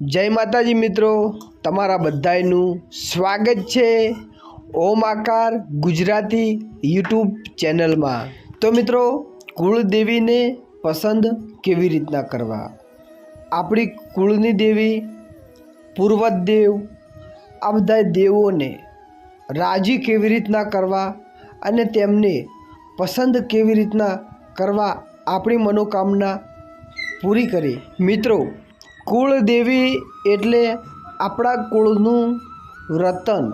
जय माताजी मित्रों, तमारा बधाईनु स्वागत छे ओम आकार गुजराती यूट्यूब चैनल में। तो मित्रों, कुलदेवी ने पसंद केवी रीतना करवा, आपणी कुलनी देवी पूर्वज देव आ बधा देवों ने राजी केवी रीतना करवा अने तेमने पसंद केवी रीतना करवा आपणी मनोकामना पूरी करी। मित्रों, कुलदेवी एटले आपणा कुळनुं रतन,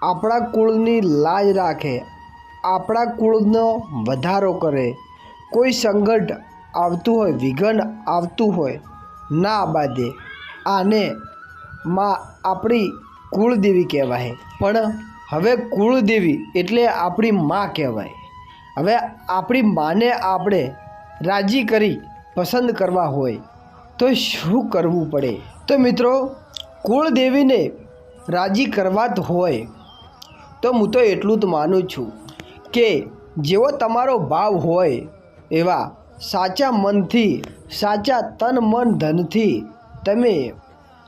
आपणा कुळनी लाज राखे, आपणा कुळनो वधारो करे। कोई संकट आवतुं होय, विघ्न आवतुं होय ना आवा दे, आने मां आपणी कुलदेवी कहेवाय। पण हवे कुलदेवी एटले आपणी मां कहेवाय। हवे आपणी माने आपणे राजी करी पसंद करवा होय तो शू करवू पड़े। तो मित्रों, कुलदेवी ने राजी करवात होय तो हूँ तो एटलू ज मानु छूँ के जेवो तमारो भाव होय एवा साचा मन थी, साचा तन मन धन थी तमे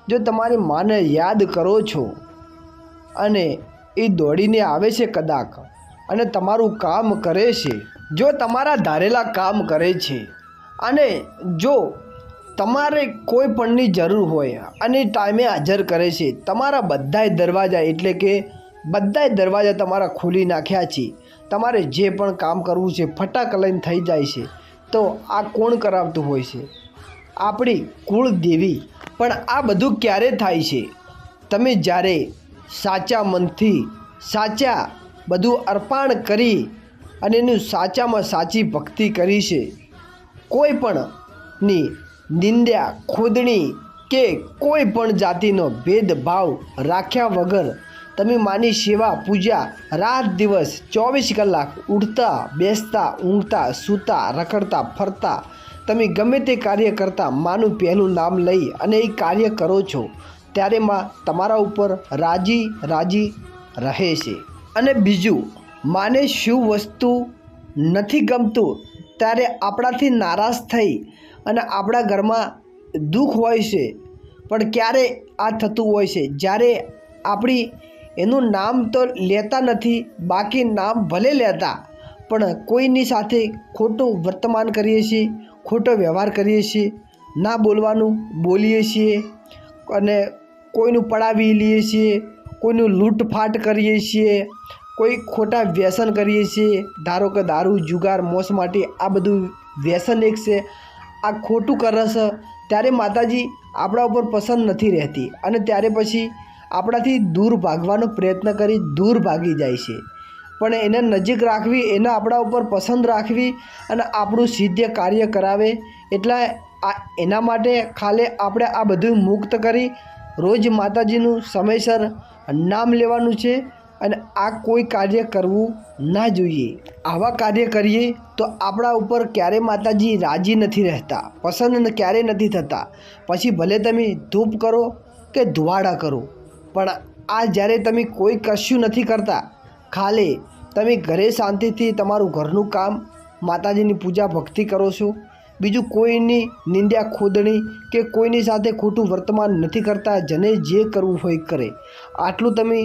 जो तमारी माने याद करो छो अने ए दौड़ीने आवे छे कदाक अने तमारू काम करे छे, जो तमारा धारेला काम करे छे अने जो तमारे कोई पणनी जरूर होय अने टाइमे हाजर करे छे। तमारा बधाय दरवाजा एटले के बधाय दरवाजा तमारा खोली नाख्या छे। तमारे जे पण काम करवुं छे फटाक लईने थई जाय छे। तो आ कोण करावतुं होय छे? आपणी कुलदेवी। पण आ बधुं क्यारे थाय छे? तमे ज्यारे साचा मनथी साचा बधुं अर्पण करी अने एनुं साचामां साची भक्ति करी छे। कोई पण नी निंद्या खोदणी के कोई पण जातिनो भेदभाव राख्या वगर तमे मानी सेवा पूजा रात दिवस 24 कलाक उठता बेसता ऊँघता सूता रखड़ता फरता तमे गमे ते कार्य करता मानु पहेलुं नाम लई अने ए कार्य करो छो त्यारे मां तमारा उपर राजी राजी रहे छे। अने बीजुं, माने शुं वस्तु नथी गमतुं त्यारे आपणाथी नाराज थई अने आपणा घरमां दुख होय छे। पण क्यारे आ थतुं होय छे? ज्यारे आपणी एनुं नाम तो लेता नथी, बाकी नाम भले लेता पण कोईनी साथे खोटुं वर्तमान करीए छीए, खोटो व्यवहार करीए छीए, ना बोलवानुं बोलीए छीए अने कोईनुं पड़ावी लईए छीए, कोईनुं लूंटफाट करीए छीए, कोई खोटा व्यसन करीए छीए। धारो के दारू जुगार मोस माटी आ बधुं व्यसन एक छे। आ खोटું કરે છે ત્યારે માતાજી આપણા ઉપર પસંદ નથી રહેતી અને ત્યારે પછી આપણાથી દૂર ભાગવાનો પ્રયત્ન કરી દૂર ભાગી જાય છે। પણ એને નજીક રાખવી, એને આપણા ઉપર પસંદ રાખવી અને આપણું સિદ્ધ કાર્ય કરાવે એટલે એના માટે ખાલી આપણે આ બધું મુક્ત કરી રોજ માતાજીનું સમયસર નામ લેવાનું છે અને આ કોઈ કાર્ય કરવું ના જોઈએ। આવા કાર્ય કરીએ તો આપણા ઉપર ક્યારે માતાજી રાજી નથી રહેતા, પસંદ ક્યારે નથી થતા। પછી ભલે તમે ધૂપ કરો કે ધુવાડા કરો, પણ આ જ્યારે તમે કોઈ કશું નથી કરતા, ખાલી તમે ઘરે શાંતિથી તમારું ઘરનું કામ માતાજીની પૂજા ભક્તિ કરો છો, બીજું કોઈની નિંદ્યા ખોદણી કે કોઈની સાથે ખોટું વર્તમાન નથી કરતા, જેને જે કરવું હોય કરે, આટલું તમે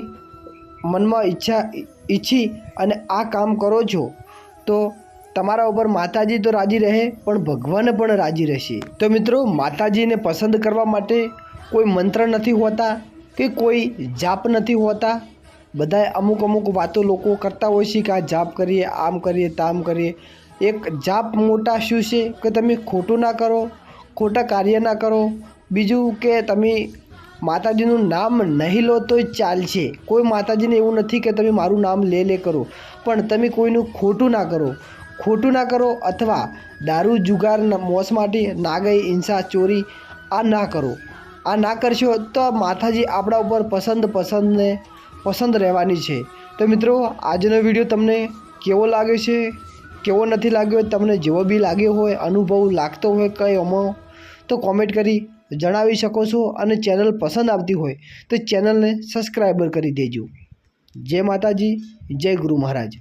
મનમાં ઈચ્છી અને આ કામ કરો છો તો તમારા ઉપર માતાજી તો રાજી રહે પણ ભગવાન પણ રાજી રહેશે। તો મિત્રો, માતાજીને પસંદ કરવા માટે કોઈ મંત્ર નથી હોતા કે કોઈ જાપ નથી હોતા। બધાએ અમુક અમુક વાતો લોકો કરતા હોય છે કે આ જાપ કરીએ, આમ કરીએ, તામ કરીએ। એક જાપ મોટા શું છે કે તમે ખોટું ના કરો, ખોટા કાર્ય ના કરો, બીજું કે તમે માતાજીનું નામ નહીં લો તો ચાલશે। કોઈ માતાજીને એવું નથી કે તમે મારું નામ લે કરો, પણ તમે કોઈનું ખોટું ના કરો અથવા દારૂ જુગાર મોસ માટી નાગઈ હિંસા ચોરી આ ના કરો। આ ના કરશો તો માતાજી આપણા ઉપર પસંદ રહેવાની છે। તો મિત્રો, આજનો વિડીયો તમને કેવો લાગ્યો છે, કેવો નથી લાગ્યો, તમને જેવો બી લાગ્યો હોય, અનુભવ લાગતો હોય કંઈ એમાં તો કોમેન્ટ કરી જણાવી શકો છો અને ચેનલ પસંદ આવતી હોય તો ચેનલને સબસ્ક્રાઈબર કરી દેજો। જય માતાજી, જય ગુરુ મહારાજ।